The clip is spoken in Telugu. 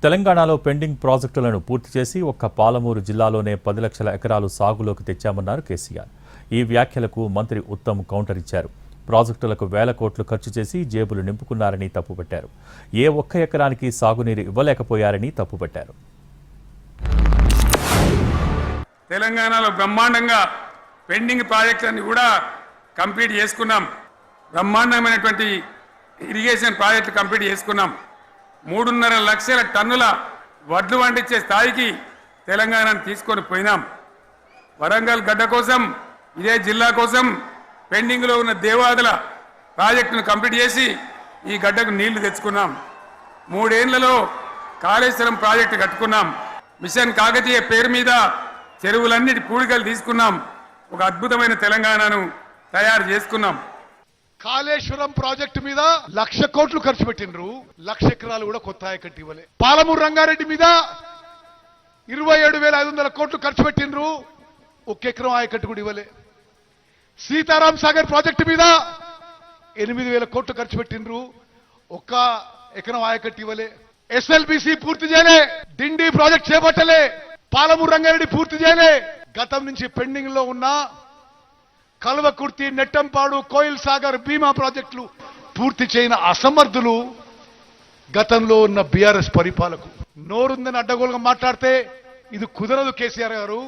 తెలంగాణలో పెండింగ్ ప్రాజెక్టులను పూర్తి చేసి ఒక్క పాలమూరు జిల్లాలోనే 10 లక్షల ఎకరాలు సాగులోకి తెచ్చామన్నారు కేసీఆర్. ఈ వ్యాఖ్యలకు మంత్రి ఉత్తమ్ కౌంటర్ ఇచ్చారు. ప్రాజెక్టులకు వేల కోట్లు ఖర్చు చేసి జేబులు నింపుకున్నారని తప్పుపట్టారు. ఏ ఒక్క ఎకరానికి సాగునీరు ఇవ్వలేకపోయారని తప్పుపట్టారు. తెలంగాణలో బ్రహ్మాండంగా పెండింగ్ ప్రాజెక్టులన్నీ కూడా కంప్లీట్ చేసుకున్నాం. బ్రహ్మాండమైనటువంటి ఇరిగేషన్ ప్రాజెక్టులు కంప్లీట్ చేసుకున్నాం. 3.5 లక్షల టన్నుల వడ్లు పండించే స్థాయికి తెలంగాణను తీసుకొని పోయినాం. వరంగల్ గడ్డ కోసం, ఇదే జిల్లా కోసం పెండింగ్లో ఉన్న దేవాదుల ప్రాజెక్టును కంప్లీట్ చేసి ఈ గడ్డకు నీళ్లు తెచ్చుకున్నాం. 3 ఏళ్లలో కాళేశ్వరం ప్రాజెక్టు కట్టుకున్నాం. మిషన్ కాకతీయ పేరు మీద చెరువులన్నిటి పూడికలు తీసుకున్నాం. ఒక అద్భుతమైన తెలంగాణను తయారు చేసుకున్నాం. కాళేశ్వరం ప్రాజెక్టు మీద 1,00,000 కోట్లు ఖర్చు పెట్టినరు. 1,00,000 ఎకరాలు కూడా కొత్త ఆయకట్టు ఇవ్వలే. పాలమూరు రంగారెడ్డి మీద 27,500 కోట్లు ఖర్చు పెట్టినరు. 1 ఎకరం ఆయకట్టు కూడా ఇవ్వలే. సీతారాం సాగర్ ప్రాజెక్టు మీద 8,000 కోట్లు ఖర్చు పెట్టినరు. 1 ఎకరం ఆయకట్టు ఇవ్వలే. SLBC పూర్తి చేయలే. డిండి ప్రాజెక్ట్ చేపట్టలే. పాలమూరు రంగారెడ్డి పూర్తి చేయలే. గతం నుంచి పెండింగ్ లో ఉన్న కల్వకుర్తి, నెట్టంపాడు, కోయిల్ సాగర్, భీమా ప్రాజెక్టులు పూర్తి చేయని అసమర్థులు గతంలో ఉన్న బీఆర్ఎస్ పరిపాలకులు. నోరుందని అడ్డగోలుగా మాట్లాడితే ఇది కుదరదు కేసీఆర్ గారు.